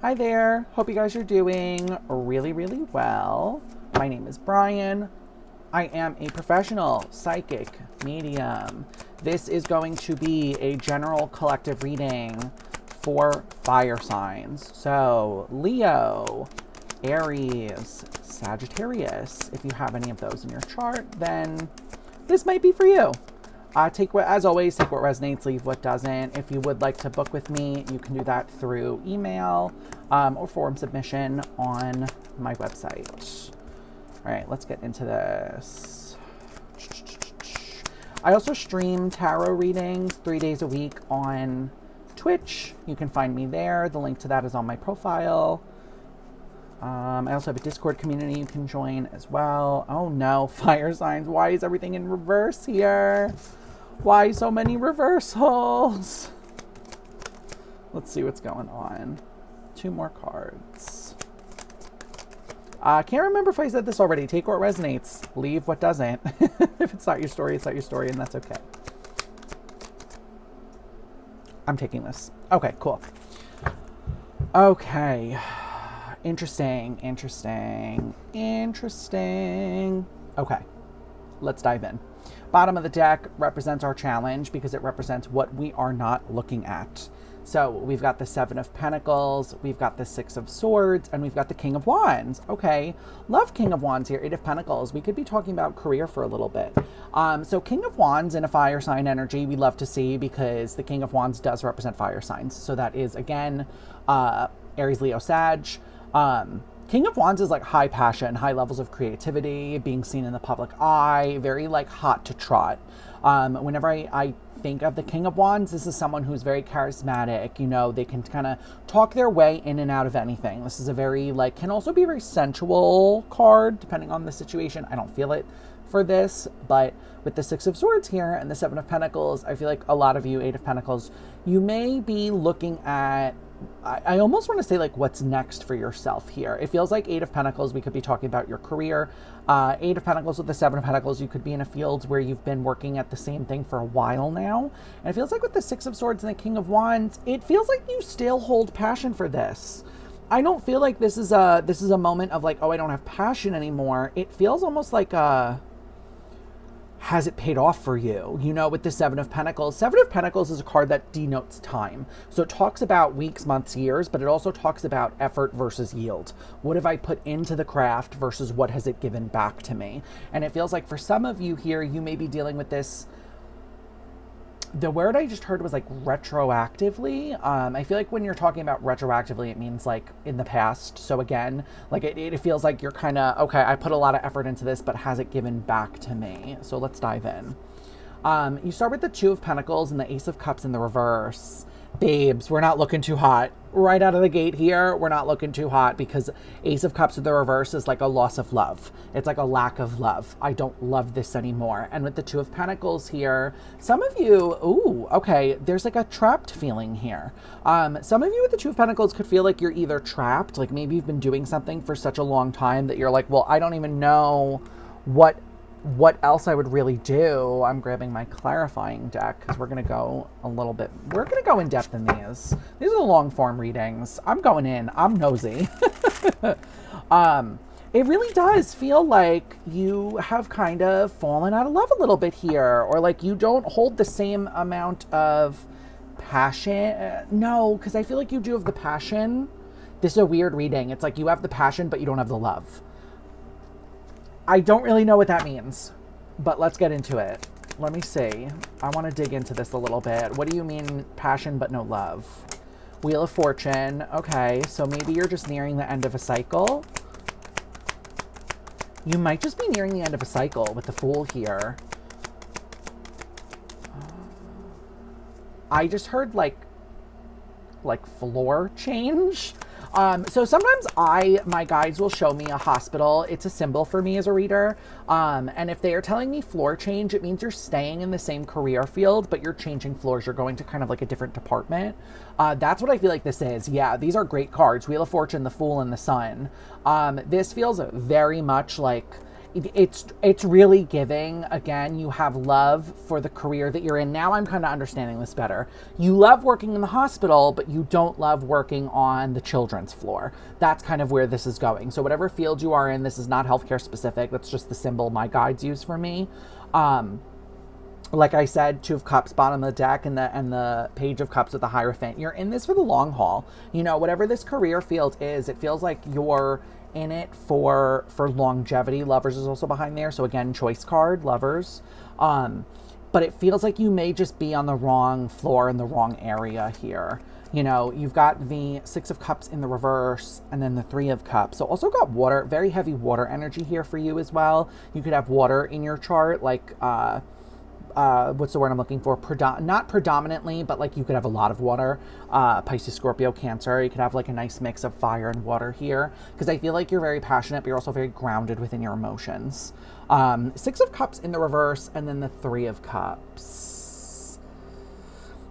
Hi there. Hope you guys are doing really, really well. My name is Brian. I am a professional psychic medium. This is going to be a general collective reading for fire signs. So, Leo, Aries, Sagittarius. If you have any of those in your chart, then this might be for you. As always, take what resonates, leave what doesn't. If you would like to book with me, you can do that through email or form submission on my website. All right, let's get into this. I also stream tarot readings 3 days a week on Twitch. You can find me there. The link to that is on my profile. I also have a Discord community you can join as well. Oh no, fire signs. Why is everything in reverse here? Why so many reversals? Let's see what's going on. 2 more cards. Can't remember if I said this already. Take what resonates, leave what doesn't. If it's not your story, it's not your story, and that's okay. I'm taking this. Okay, cool. Okay. Interesting. Okay, let's dive in. Bottom of the deck represents our challenge because it represents what we are not looking at. So we've got the 7 of Pentacles, we've got the 6 of Swords, and we've got the King of Wands. Okay, love King of Wands here, 8 of Pentacles. We could be talking about career for a little bit. So King of Wands in a fire sign energy, we love to see because the King of Wands does represent fire signs. So that is, again, Aries, Leo, Sag. King of Wands is like high passion, high levels of creativity, being seen in the public eye, very like hot to trot. Whenever I think of the King of Wands, this is someone who's very charismatic. You know, they can kind of talk their way in and out of anything. This is a very like, can also be a very sensual card depending on the situation. I don't feel it for this, but with the 6 of Swords here and the 7 of Pentacles, I feel like a lot of you, 8 of Pentacles, you may be looking at, I almost want to say like what's next for yourself here. It feels like 8 of Pentacles, we could be talking about your career. 8 of Pentacles with the 7 of Pentacles, you could be in a field where you've been working at the same thing for a while now. And it feels like with the 6 of Swords and the King of Wands, it feels like you still hold passion for this. I don't feel like this is a moment of like, oh, I don't have passion anymore. It feels almost like has it paid off for you? You know, with the 7 of Pentacles. 7 of Pentacles is a card that denotes time. So it talks about weeks, months, years, but it also talks about effort versus yield. What have I put into the craft versus what has it given back to me? And it feels like for some of you here, you may be dealing with this. The word I just heard was like retroactively. I feel like when you're talking about retroactively, it means like in the past. So again, like it feels like you're kind of, okay, I put a lot of effort into this, but has it given back to me? So let's dive in. You start with the 2 of Pentacles and the Ace of Cups in the reverse. Babes, we're not looking too hot. Right out of the gate here, we're not looking too hot because Ace of Cups in the reverse is like a loss of love. It's like a lack of love. I don't love this anymore. And with the 2 of Pentacles here, some of you, ooh, okay, there's like a trapped feeling here. Some of you with the 2 of Pentacles could feel like you're either trapped, like maybe you've been doing something for such a long time that you're like, well, I don't even know what else I would really do. I'm grabbing my clarifying deck because we're going to go in depth in these. These are the long form readings. I'm going in. I'm nosy. It really does feel like you have kind of fallen out of love a little bit here, or like you don't hold the same amount of passion. No, because I feel like you do have the passion. This is a weird reading. It's like you have the passion, but you don't have the love. I don't really know what that means, but let's get into it. Let me see. I want to dig into this a little bit. What do you mean passion but no love? Wheel of Fortune. Okay, so maybe you're just nearing the end of a cycle. You might just be nearing the end of a cycle with the Fool here. I just heard like floor change. So sometimes my guides will show me a hospital. It's a symbol for me as a reader. And if they are telling me floor change, it means you're staying in the same career field, but you're changing floors. You're going to kind of like a different department. That's what I feel like this is. Yeah, these are great cards. Wheel of Fortune, the Fool, and the Sun. This feels very much like it's really giving. Again, you have love for the career that you're in. Now I'm kind of understanding this better. You love working in the hospital, but you don't love working on the children's floor. That's kind of where this is going. So whatever field you are in, this is not healthcare specific. That's just the symbol my guides use for me. Like I said, Two of Cups, bottom of the deck, and the Page of Cups with the Hierophant. You're in this for the long haul. You know, whatever this career field is, it feels like you're in it for longevity. Lovers is also behind there. So again, choice card, Lovers. But it feels like you may just be on the wrong floor in the wrong area here. You know, you've got the Six of Cups in the reverse and then the Three of Cups. So also got water, very heavy water energy here for you as well. You could have water in your chart, like, what's the word I'm looking for? Not predominantly, but like you could have a lot of water. Pisces, Scorpio, Cancer. You could have like a nice mix of fire and water here. Because I feel like you're very passionate, but you're also very grounded within your emotions. Six of Cups in the reverse and then the Three of Cups.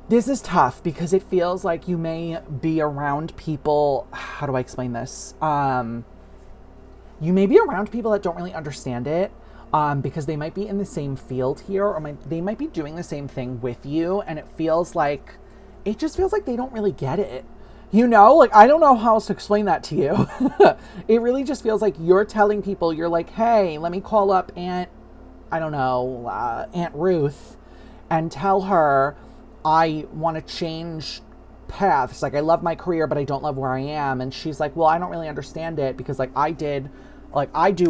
This is tough because it feels like you may be around people. How do I explain this? You may be around people that don't really understand it. Because they might be in the same field here, or they might be doing the same thing with you, and it just feels like they don't really get it. You know, like, I don't know how else to explain that to you. It really just feels like you're telling people, you're like, hey, let me call up Aunt Ruth and tell her I want to change paths. Like, I love my career, but I don't love where I am. And she's like, well, I don't really understand it because, like, I do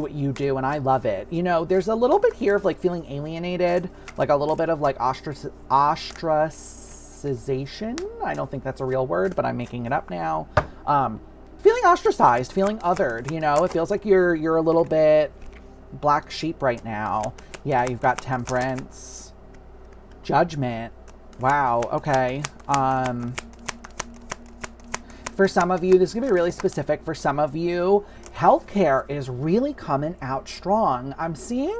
what you do and I love it. You know, there's a little bit here of like feeling alienated, like a little bit of like ostracization. I don't think that's a real word, but I'm making it up now. Feeling ostracized, feeling othered, you know, it feels like you're a little bit black sheep right now. Yeah, you've got Temperance, Judgment. Wow. Okay. For some of you, this is going to be really specific. For some of you, healthcare is really coming out strong. I'm seeing,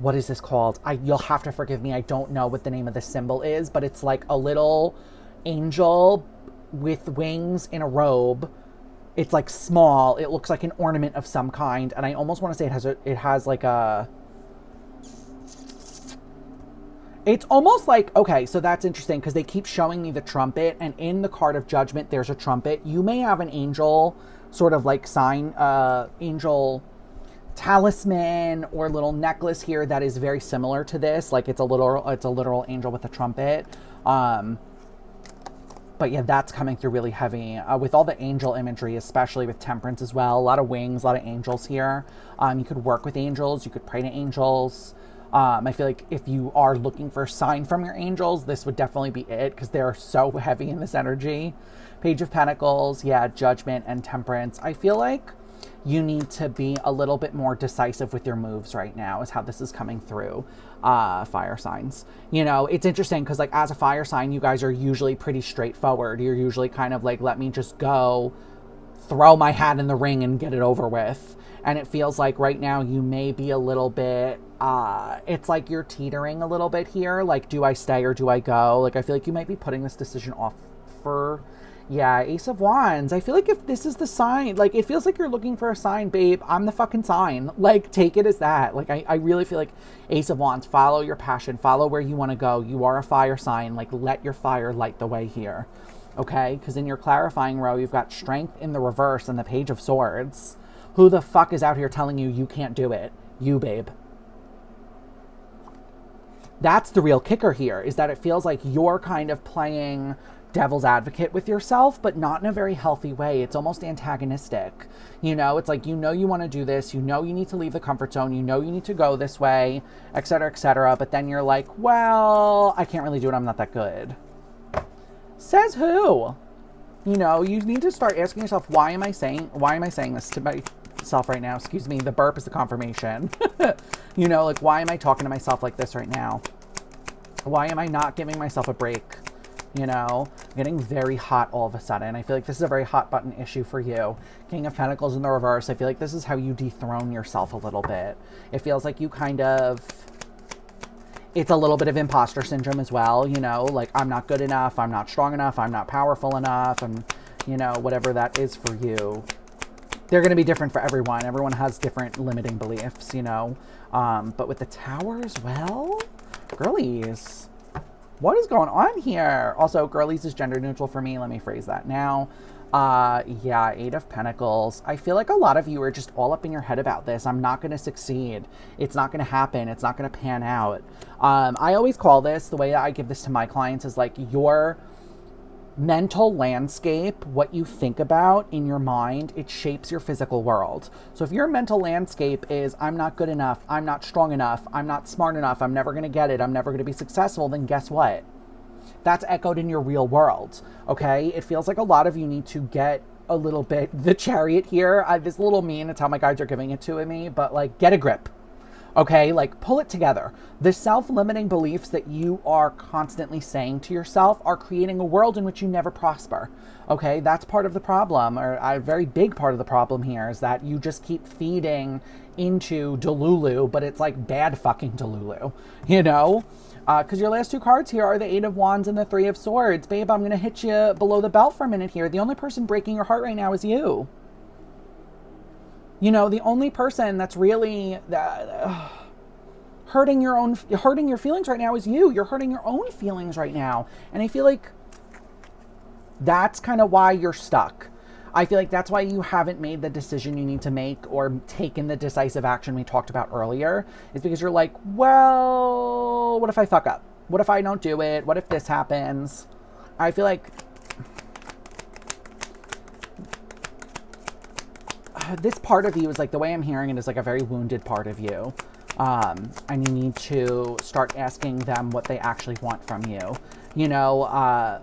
what is this called? You'll have to forgive me. I don't know what the name of the symbol is, but it's like a little angel with wings in a robe. It's like small. It looks like an ornament of some kind. And I almost want to say it has like a, it's almost like, okay, so that's interesting because they keep showing me the trumpet, and in the card of Judgment, there's a trumpet. You may have an angel sort of like sign, angel talisman or little necklace here that is very similar to this. Like it's a literal angel with a trumpet. But yeah, that's coming through really heavy with all the angel imagery, especially with Temperance as well. A lot of wings, a lot of angels here. You could work with angels. You could pray to angels. I feel like if you are looking for a sign from your angels, this would definitely be it because they're so heavy in this energy. Page of Pentacles, yeah, Judgment and Temperance. I feel like you need to be a little bit more decisive with your moves right now is how this is coming through, fire signs. You know, it's interesting because like as a fire sign, you guys are usually pretty straightforward. You're usually kind of like, let me just go throw my hat in the ring and get it over with. And it feels like right now you may be a little bit, it's like you're teetering a little bit here. Like, do I stay or do I go? Like, I feel like you might be putting this decision off for, yeah, Ace of Wands. I feel like if this is the sign, like, it feels like you're looking for a sign, babe. I'm the fucking sign. Like, take it as that. Like, I really feel like Ace of Wands, follow your passion, follow where you want to go. You are a fire sign. Like, let your fire light the way here. Okay? Because in your clarifying row, you've got Strength in the reverse and the Page of Swords. Who the fuck is out here telling you you can't do it? You, babe. That's the real kicker here, is that it feels like you're kind of playing devil's advocate with yourself, but not in a very healthy way. It's almost antagonistic. You know, it's like, you know you want to do this, you know you need to leave the comfort zone, you know you need to go this way, etc., but then you're like, well, I can't really do it, I'm not that good. Says who? You know, you need to start asking yourself, why am I saying this to myself right now? Excuse me, the burp is the confirmation. You know, like, why am I talking to myself like this right now? Why am I not giving myself a break? You know, I'm getting very hot all of a sudden. I feel like this is a very hot button issue for you. King of Pentacles in the reverse. I feel like this is how you dethrone yourself a little bit. It feels like you kind of, it's a little bit of imposter syndrome as well, you know, like, I'm not good enough, I'm not strong enough, I'm not powerful enough, and, you know, whatever that is for you. they're going to be different for everyone. Everyone has different limiting beliefs, you know. But with the Tower as well, girlies, what is going on here? Also, girlies is gender neutral for me. Let me phrase that now. Yeah, Eight of Pentacles. I feel like a lot of you are just all up in your head about this. I'm not going to succeed. It's not going to happen. It's not going to pan out. I always call this, the way that I give this to my clients is like your mental landscape, what you think about in your mind, it shapes your physical world. So if your mental landscape is, I'm not good enough, I'm not strong enough, I'm not smart enough, I'm never going to get it, I'm never going to be successful, then guess what? That's echoed in your real world, okay? It feels like a lot of you need to get a little bit, the Chariot here, this a little mean, it's how my guides are giving it to me, but like, get a grip, okay? Like, pull it together. The self-limiting beliefs that you are constantly saying to yourself are creating a world in which you never prosper, okay? That's part of the problem, or a very big part of the problem here, is that you just keep feeding into Delulu, but it's like bad fucking Delulu, you know? Because your last two cards here are the Eight of Wands and the Three of Swords. Babe, I'm going to hit you below the belt for a minute here. The only person breaking your heart right now is you. You know, the only person that's really hurting your feelings right now is you. You're hurting your own feelings right now. And I feel like that's kind of why you're stuck. I feel like that's why you haven't made the decision you need to make or taken the decisive action we talked about earlier, is because you're like, well, what if I fuck up? What if I don't do it? What if this happens? I feel like this part of you is like, the way I'm hearing it is like a very wounded part of you. And you need to start asking them what they actually want from you. You know,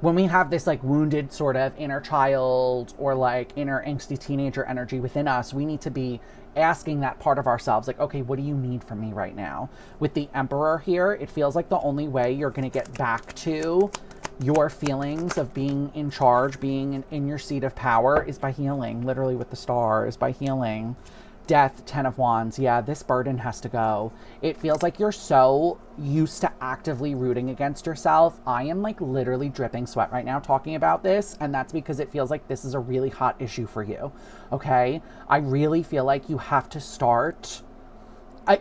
when we have this like wounded sort of inner child or like inner angsty teenager energy within us, we need to be asking that part of ourselves, like, okay, what do you need from me right now? With the Emperor here, it feels like the only way you're going to get back to your feelings of being in charge, being in your seat of power, is by healing. Literally with the Star, is by healing. Death, Ten of Wands. Yeah, this burden has to go. It feels like you're so used to actively rooting against yourself. I am like literally dripping sweat right now talking about this, and that's because it feels like this is a really hot issue for you, okay? I really feel like you have to start,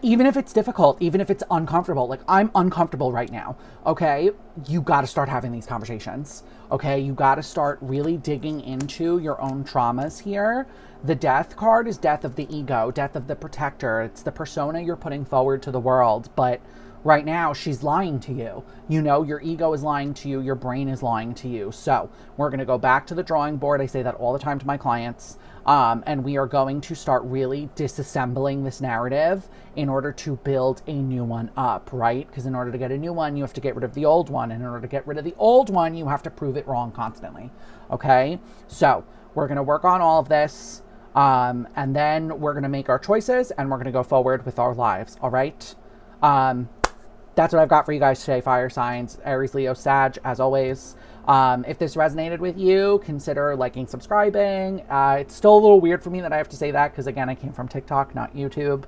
even if it's difficult, even if it's uncomfortable, like I'm uncomfortable right now, okay? You got to start having these conversations, okay? You got to start really digging into your own traumas here. The Death card is death of the ego, death of the protector. It's the persona you're putting forward to the world, but right now she's lying to you. You know, your ego is lying to you, your brain is lying to you. So we're going to go back to the drawing board. I say that all the time to my clients. And we are going to start really disassembling this narrative in order to build a new one up, right? Because in order to get a new one, you have to get rid of the old one. And in order to get rid of the old one, you have to prove it wrong constantly, okay? So we're going to work on all of this. And then we're going to make our choices and we're going to go forward with our lives. All right. That's what I've got for you guys today. Fire signs, Aries, Leo, Sag, as always. If this resonated with you, consider liking, subscribing. It's still a little weird for me that I have to say that, because again, I came from TikTok, not YouTube.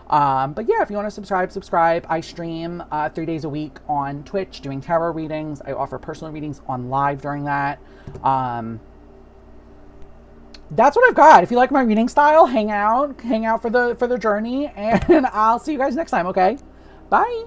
But yeah, if you want to subscribe. I stream 3 days a week on Twitch doing tarot readings. I offer personal readings on live during that. That's what I've got. If you like my reading style, hang out for the journey, and I'll see you guys next time, okay? Bye.